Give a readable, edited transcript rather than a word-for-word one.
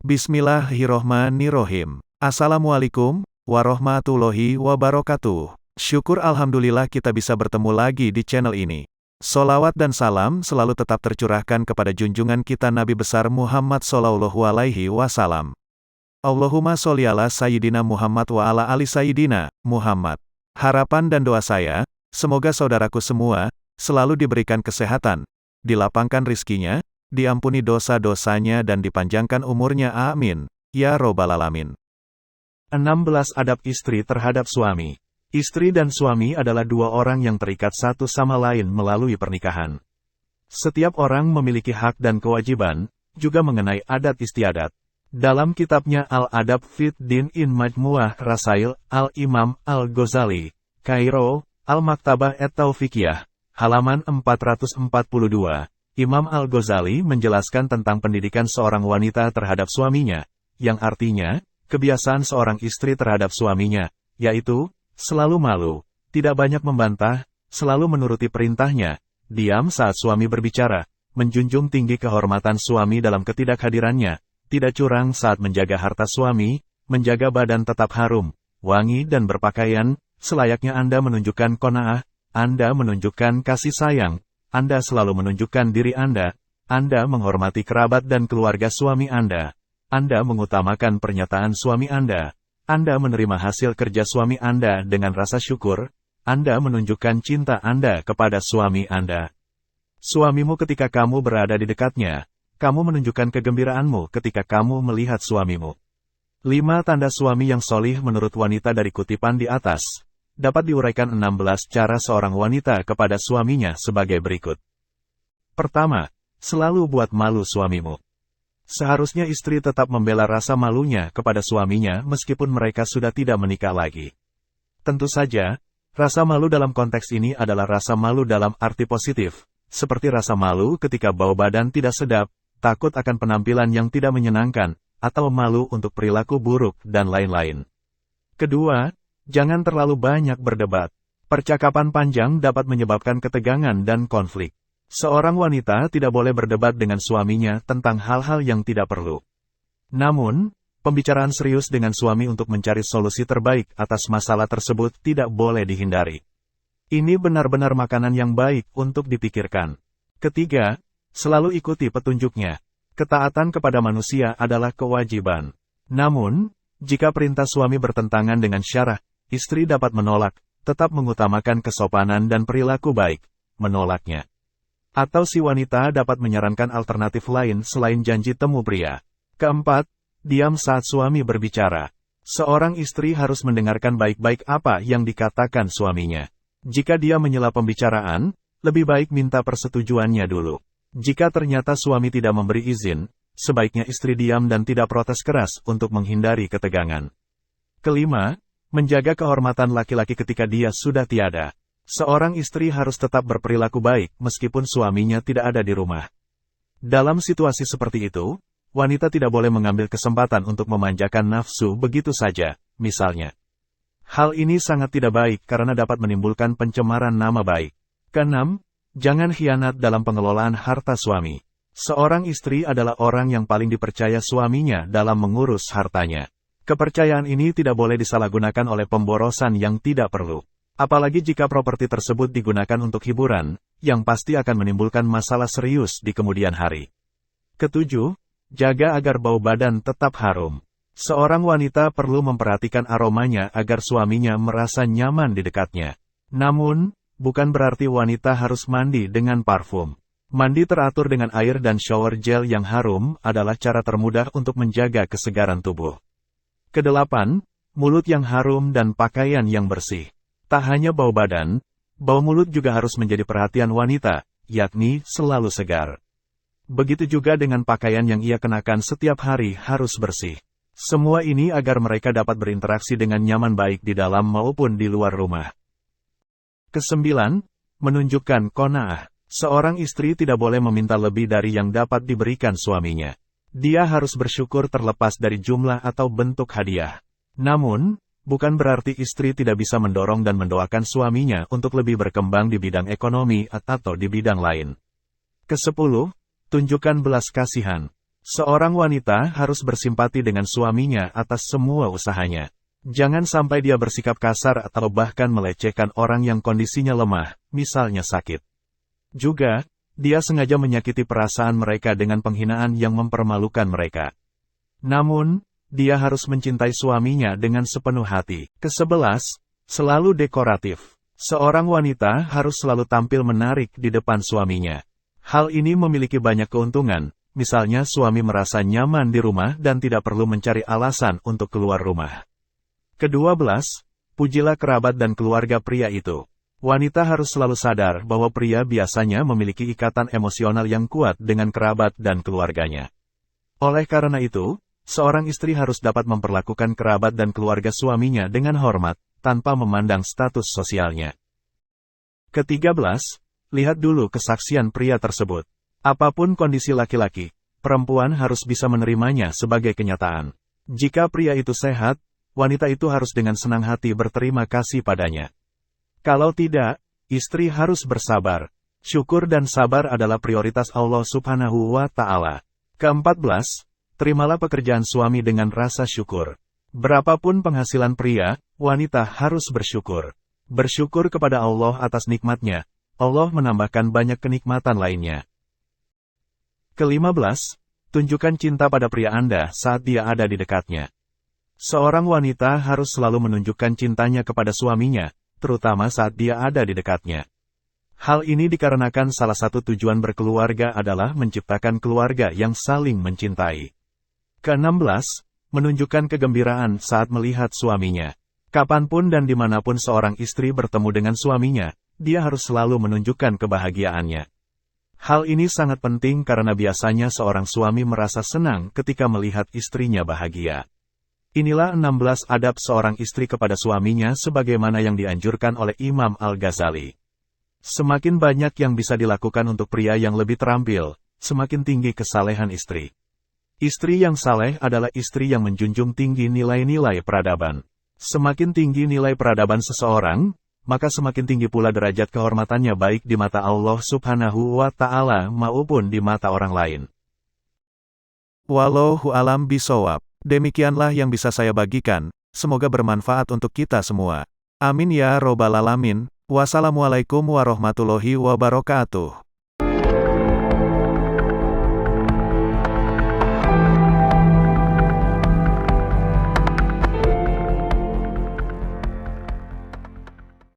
Bismillahirrohmanirrohim. Assalamualaikum warahmatullahi wabarakatuh. Syukur alhamdulillah kita bisa bertemu lagi di channel ini. Solawat dan salam selalu tetap tercurahkan kepada junjungan kita Nabi besar Muhammad Sallallahu Alaihi Wasallam. Allahumma sholli ala Sayyidina Muhammad wa ala ali Sayyidina Muhammad. Harapan dan doa saya, semoga saudaraku semua selalu diberikan kesehatan, dilapangkan rizkinya, diampuni dosa-dosanya dan dipanjangkan umurnya, amin, ya robbal alamin. 16 Adab istri terhadap suami. Istri dan suami adalah dua orang yang terikat satu sama lain melalui pernikahan. Setiap orang memiliki hak dan kewajiban, juga mengenai adat istiadat. Dalam kitabnya Al-Adab Fit Din in Majmu'ah Rasail, Al-Imam Al-Ghazali, Kairo, Al-Maktabah et-Taufikiyah, halaman 442. Imam Al-Ghazali menjelaskan tentang pendidikan seorang wanita terhadap suaminya, yang artinya, kebiasaan seorang istri terhadap suaminya, yaitu, selalu malu, tidak banyak membantah, selalu menuruti perintahnya, diam saat suami berbicara, menjunjung tinggi kehormatan suami dalam ketidakhadirannya, tidak curang saat menjaga harta suami, menjaga badan tetap harum, wangi dan berpakaian, selayaknya Anda menunjukkan qanaah, Anda menunjukkan kasih sayang, Anda selalu menunjukkan diri Anda menghormati kerabat dan keluarga suami Anda mengutamakan pernyataan suami Anda menerima hasil kerja suami Anda dengan rasa syukur, Anda menunjukkan cinta Anda kepada suami Anda. Suamimu ketika kamu berada di dekatnya, kamu menunjukkan kegembiraanmu ketika kamu melihat suamimu. 5 tanda suami yang solih menurut wanita dari kutipan di atas. Dapat diuraikan 16 cara seorang wanita kepada suaminya sebagai berikut. Pertama, selalu buat malu suamimu. Seharusnya istri tetap membela rasa malunya kepada suaminya meskipun mereka sudah tidak menikah lagi. Tentu saja, rasa malu dalam konteks ini adalah rasa malu dalam arti positif, seperti rasa malu ketika bau badan tidak sedap, takut akan penampilan yang tidak menyenangkan, atau malu untuk perilaku buruk dan lain-lain. Kedua, jangan terlalu banyak berdebat. Percakapan panjang dapat menyebabkan ketegangan dan konflik. Seorang wanita tidak boleh berdebat dengan suaminya tentang hal-hal yang tidak perlu. Namun, pembicaraan serius dengan suami untuk mencari solusi terbaik atas masalah tersebut tidak boleh dihindari. Ini benar-benar makanan yang baik untuk dipikirkan. Ketiga, selalu ikuti petunjuknya. Ketaatan kepada manusia adalah kewajiban. Namun, jika perintah suami bertentangan dengan syarah, istri dapat menolak, tetap mengutamakan kesopanan dan perilaku baik, menolaknya. Atau si wanita dapat menyarankan alternatif lain selain janji temu pria. Keempat, diam saat suami berbicara. Seorang istri harus mendengarkan baik-baik apa yang dikatakan suaminya. Jika dia menyela pembicaraan, lebih baik minta persetujuannya dulu. Jika ternyata suami tidak memberi izin, sebaiknya istri diam dan tidak protes keras untuk menghindari ketegangan. Kelima, menjaga kehormatan laki-laki ketika dia sudah tiada. Seorang istri harus tetap berperilaku baik meskipun suaminya tidak ada di rumah. Dalam situasi seperti itu, wanita tidak boleh mengambil kesempatan untuk memanjakan nafsu begitu saja, misalnya. Hal ini sangat tidak baik karena dapat menimbulkan pencemaran nama baik. Keenam, jangan khianat dalam pengelolaan harta suami. Seorang istri adalah orang yang paling dipercaya suaminya dalam mengurus hartanya. Kepercayaan ini tidak boleh disalahgunakan oleh pemborosan yang tidak perlu. Apalagi jika properti tersebut digunakan untuk hiburan, yang pasti akan menimbulkan masalah serius di kemudian hari. Ketujuh, jaga agar bau badan tetap harum. Seorang wanita perlu memperhatikan aromanya agar suaminya merasa nyaman di dekatnya. Namun, bukan berarti wanita harus mandi dengan parfum. Mandi teratur dengan air dan shower gel yang harum adalah cara termudah untuk menjaga kesegaran tubuh. Kedelapan, mulut yang harum dan pakaian yang bersih. Tak hanya bau badan, bau mulut juga harus menjadi perhatian wanita, yakni selalu segar. Begitu juga dengan pakaian yang ia kenakan setiap hari harus bersih. Semua ini agar mereka dapat berinteraksi dengan nyaman baik di dalam maupun di luar rumah. Kesembilan, menunjukkan qanaah. Seorang istri tidak boleh meminta lebih dari yang dapat diberikan suaminya. Dia harus bersyukur terlepas dari jumlah atau bentuk hadiah. Namun, bukan berarti istri tidak bisa mendorong dan mendoakan suaminya untuk lebih berkembang di bidang ekonomi atau di bidang lain. Ke-10, tunjukkan belas kasihan. Seorang wanita harus bersimpati dengan suaminya atas semua usahanya. Jangan sampai dia bersikap kasar atau bahkan melecehkan orang yang kondisinya lemah, misalnya sakit. Juga, dia sengaja menyakiti perasaan mereka dengan penghinaan yang mempermalukan mereka. Namun, dia harus mencintai suaminya dengan sepenuh hati. Ke-11, selalu dekoratif. Seorang wanita harus selalu tampil menarik di depan suaminya. Hal ini memiliki banyak keuntungan. Misalnya suami merasa nyaman di rumah dan tidak perlu mencari alasan untuk keluar rumah. Ke-12, pujilah kerabat dan keluarga pria itu. Wanita harus selalu sadar bahwa pria biasanya memiliki ikatan emosional yang kuat dengan kerabat dan keluarganya. Oleh karena itu, seorang istri harus dapat memperlakukan kerabat dan keluarga suaminya dengan hormat, tanpa memandang status sosialnya. Ke-13, lihat dulu kesaksian pria tersebut. Apapun kondisi laki-laki, perempuan harus bisa menerimanya sebagai kenyataan. Jika pria itu sehat, wanita itu harus dengan senang hati berterima kasih padanya. Kalau tidak, istri harus bersabar. Syukur dan sabar adalah prioritas Allah Subhanahu wa Ta'ala. Ke-14, terimalah pekerjaan suami dengan rasa syukur. Berapapun penghasilan pria, wanita harus bersyukur. Bersyukur kepada Allah atas nikmatnya. Allah menambahkan banyak kenikmatan lainnya. Ke-15, tunjukkan cinta pada pria Anda saat dia ada di dekatnya. Seorang wanita harus selalu menunjukkan cintanya kepada suaminya, terutama saat dia ada di dekatnya. Hal ini dikarenakan salah satu tujuan berkeluarga adalah menciptakan keluarga yang saling mencintai. Ke-16, menunjukkan kegembiraan saat melihat suaminya. Kapanpun dan dimanapun seorang istri bertemu dengan suaminya, dia harus selalu menunjukkan kebahagiaannya. Hal ini sangat penting karena biasanya seorang suami merasa senang ketika melihat istrinya bahagia. Inilah 16 adab seorang istri kepada suaminya sebagaimana yang dianjurkan oleh Imam Al-Ghazali. Semakin banyak yang bisa dilakukan untuk pria yang lebih terampil, semakin tinggi kesalehan istri. Istri yang saleh adalah istri yang menjunjung tinggi nilai-nilai peradaban. Semakin tinggi nilai peradaban seseorang, maka semakin tinggi pula derajat kehormatannya baik di mata Allah Subhanahu wa Ta'ala maupun di mata orang lain. Wallahu alam bisawab. Demikianlah yang bisa saya bagikan, semoga bermanfaat untuk kita semua. Amin ya robbal alamin. Wassalamualaikum warahmatullahi wabarakatuh.